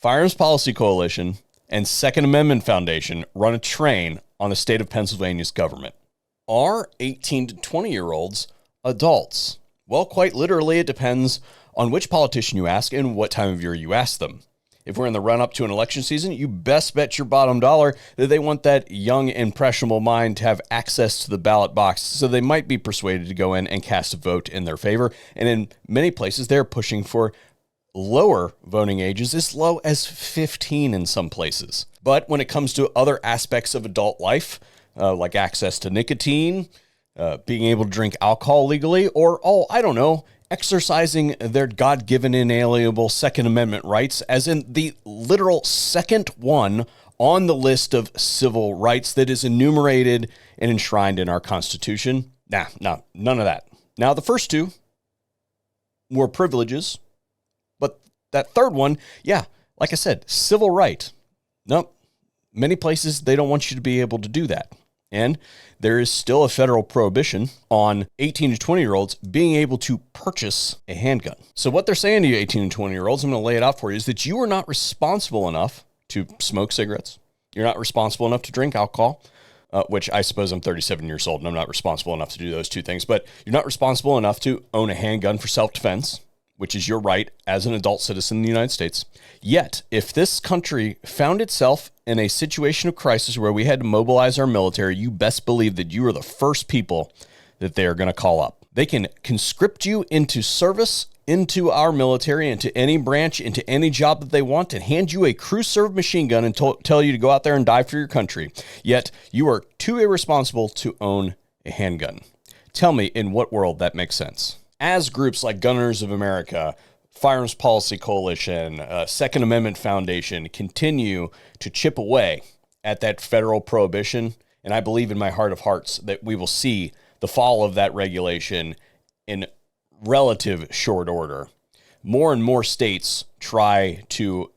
Firearms Policy Coalition and Second Amendment Foundation run a train on the state of Pennsylvania's government. Are 18 to 20-year-olds adults? Well, quite literally, it depends on which politician you ask and what time of year you ask them. If we're in the run-up to an election season, you best bet your bottom dollar that they want that young, impressionable mind to have access to the ballot box, so they might be persuaded to go in and cast a vote in their favor. And in many places, they're pushing for lower voting ages, as low as 15 in some places. But when it comes to other aspects of adult life, like access to nicotine, being able to drink alcohol legally, or, exercising their God-given inalienable Second Amendment rights, as in the literal second one on the list of civil rights that is enumerated and enshrined in our Constitution. No, none of that. Now, the first two were privileges, but that third one, like I said, civil right. Nope. Many places, they don't want you to be able to do that. And there is still a federal prohibition on 18 to 20-year-olds being able to purchase a handgun. So what they're saying to you 18 to 20-year-olds, I'm going to lay it out for you, is that you are not responsible enough to smoke cigarettes. You're not responsible enough to drink alcohol, which I suppose I'm 37 years old and I'm not responsible enough to do those two things. But you're not responsible enough to own a handgun for self-defense, which is your right as an adult citizen in the United States. Yet, if this country found itself in a situation of crisis where we had to mobilize our military, you best believe that you are the first people that they are going to call up. They can conscript you into service, into our military, into any branch, into any job that they want, and hand you a crew-served machine gun and tell you to go out there and die for your country. Yet, you are too irresponsible to own a handgun. Tell me in what world that makes sense. As groups like Gunners of America, Firearms Policy Coalition, Second Amendment Foundation continue to chip away at that federal prohibition, and I believe in my heart of hearts that we will see the fall of that regulation in relative short order. More and more states try to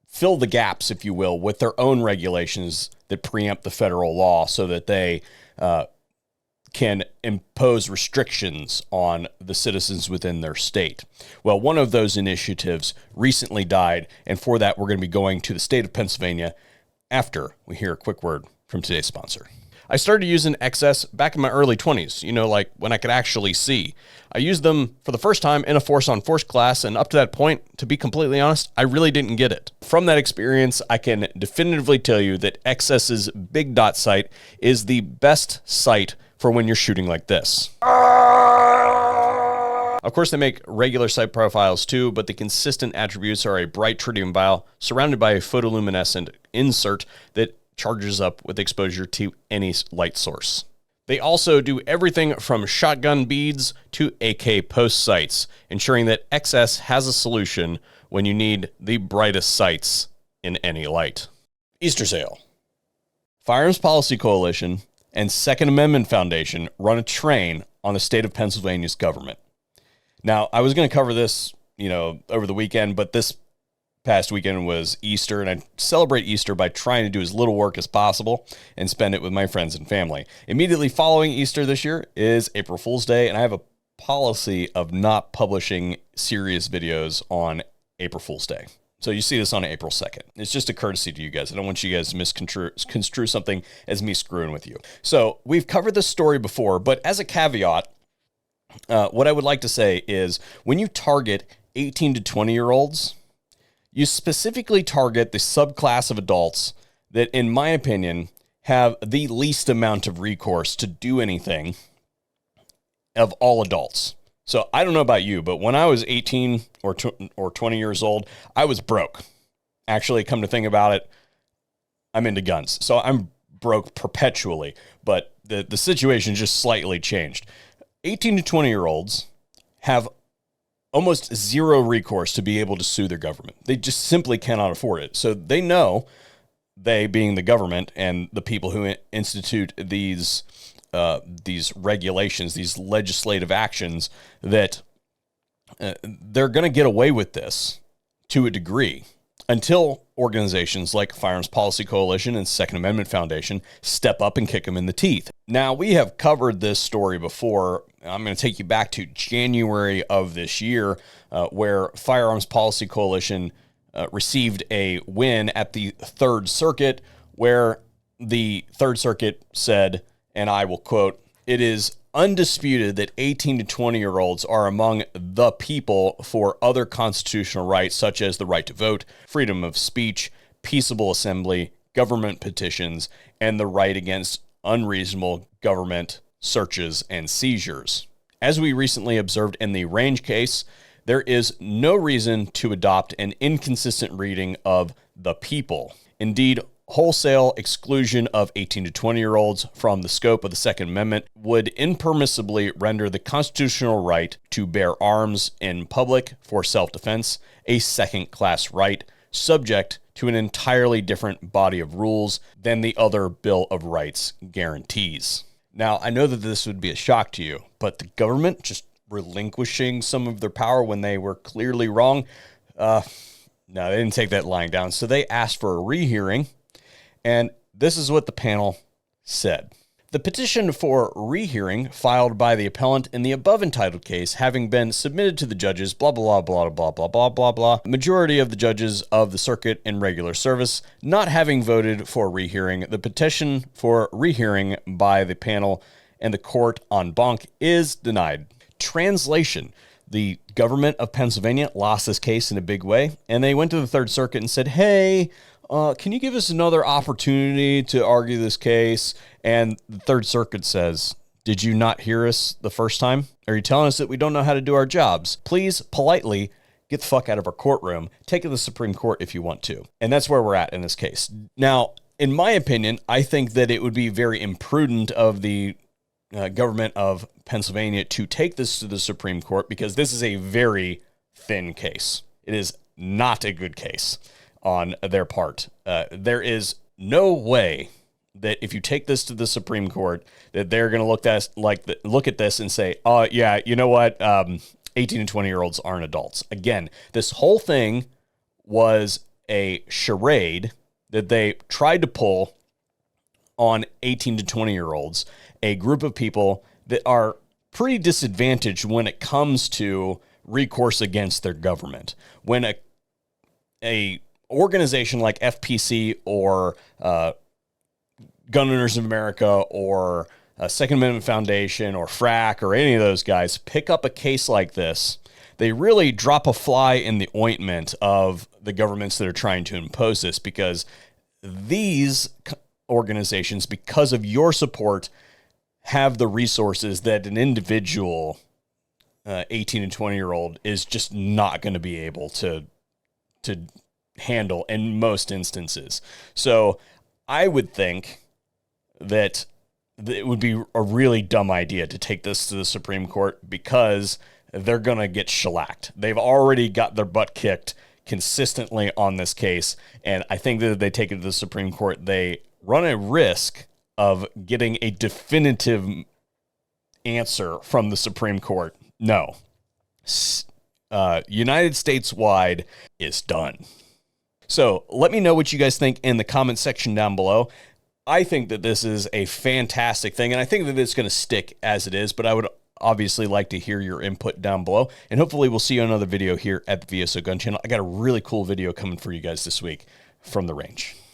fill the gaps, if you will, with their own regulations that preempt the federal law so that they can impose restrictions on the citizens within their state. Well, one of those initiatives recently died, and for that, we're going to be going to the state of Pennsylvania after we hear a quick word from today's sponsor. I started using XS back in my early 20s, like when I could actually see. I used them for the first time in a force-on-force class, and up to that point, to be completely honest, I really didn't get it. From that experience, I can definitively tell you that XS's Big Dot sight is the best sight for when you're shooting like this. Of course, they make regular sight profiles too, but the consistent attributes are a bright tritium vial surrounded by a photoluminescent insert that charges up with exposure to any light source. They also do everything from shotgun beads to AK post sights, ensuring that XS has a solution when you need the brightest sights in any light. Easter sale. Firearms Policy Coalition and Second Amendment Foundation run a train on the state of Pennsylvania's government. Now, I was going to cover this, over the weekend, but this past weekend was Easter, and I celebrate Easter by trying to do as little work as possible and spend it with my friends and family. Immediately following Easter this year is April Fool's Day, and I have a policy of not publishing serious videos on April Fool's Day. So you see this on April 2nd. It's just a courtesy to you guys. I don't want you guys to misconstrue something as me screwing with you. So we've covered this story before, but as a caveat, what I would like to say is when you target 18 to 20-year-olds, you specifically target the subclass of adults that, in my opinion, have the least amount of recourse to do anything of all adults. So I don't know about you, but when I was 18 or 20 years old, I was broke. Actually, come to think about it, I'm into guns. So I'm broke perpetually, but the situation just slightly changed. 18 to 20-year-olds have almost zero recourse to be able to sue their government. They just simply cannot afford it. So they know, they being the government and the people who institute these regulations, these legislative actions, that they're going to get away with this to a degree until organizations like Firearms Policy Coalition and Second Amendment Foundation step up and kick them in the teeth. Now, we have covered this story before. I'm going to take you back to January of this year, where Firearms Policy Coalition received a win at the Third Circuit, where the Third Circuit said, and I will quote, "It is undisputed that 18 to 20-year-olds are among the people for other constitutional rights, such as the right to vote, freedom of speech, peaceable assembly, government petitions, and the right against unreasonable government searches and seizures. As we recently observed in the Range case, there is no reason to adopt an inconsistent reading of the people. Indeed, wholesale exclusion of 18 to 20-year-olds from the scope of the Second Amendment would impermissibly render the constitutional right to bear arms in public for self-defense a second-class right, subject to an entirely different body of rules than the other Bill of Rights guarantees." Now, I know that this would be a shock to you, but the government just relinquishing some of their power when they were clearly wrong, no, they didn't take that lying down. So they asked for a rehearing, and this is what the panel said. The petition for rehearing filed by the appellant in the above entitled case having been submitted to the judges, blah, blah, blah, blah, blah, blah, blah, blah, majority of the judges of the circuit in regular service not having voted for rehearing, the petition for rehearing by the panel and the court en banc is denied. Translation: the government of Pennsylvania lost this case in a big way, and they went to the Third Circuit and said, hey, can you give us another opportunity to argue this case? And the Third Circuit says, did you not hear us the first time? Are you telling us that we don't know how to do our jobs? Please, politely, get the fuck out of our courtroom. Take it to the Supreme Court if you want to. And that's where we're at in this case. Now, in my opinion, I think that it would be very imprudent of the government of Pennsylvania to take this to the Supreme Court, because this is a very thin case. It is not a good case on their part. There is no way that if you take this to the Supreme Court, that they're going to look at this and say, oh yeah, you know what? 18 and 20-year-olds aren't adults. Again, this whole thing was a charade that they tried to pull on 18 to 20-year-olds, a group of people that are pretty disadvantaged when it comes to recourse against their government. When a organization like FPC or Gun Owners of America or Second Amendment Foundation or FRAC or any of those guys pick up a case like this, they really drop a fly in the ointment of the governments that are trying to impose this, because these organizations, because of your support, have the resources that an individual 18 and 20-year-old is just not going to be able to handle in most instances. So I would think that it would be a really dumb idea to take this to the Supreme Court, because they're going to get shellacked. They've already got their butt kicked consistently on this case, and I think that if they take it to the Supreme Court, they run a risk of getting a definitive answer from the Supreme Court. No. United States wide is done. So let me know what you guys think in the comment section down below. I think that this is a fantastic thing, and I think that it's going to stick as it is, but I would obviously like to hear your input down below, and hopefully we'll see you on another video here at the VSO Gun Channel. I got a really cool video coming for you guys this week from the range.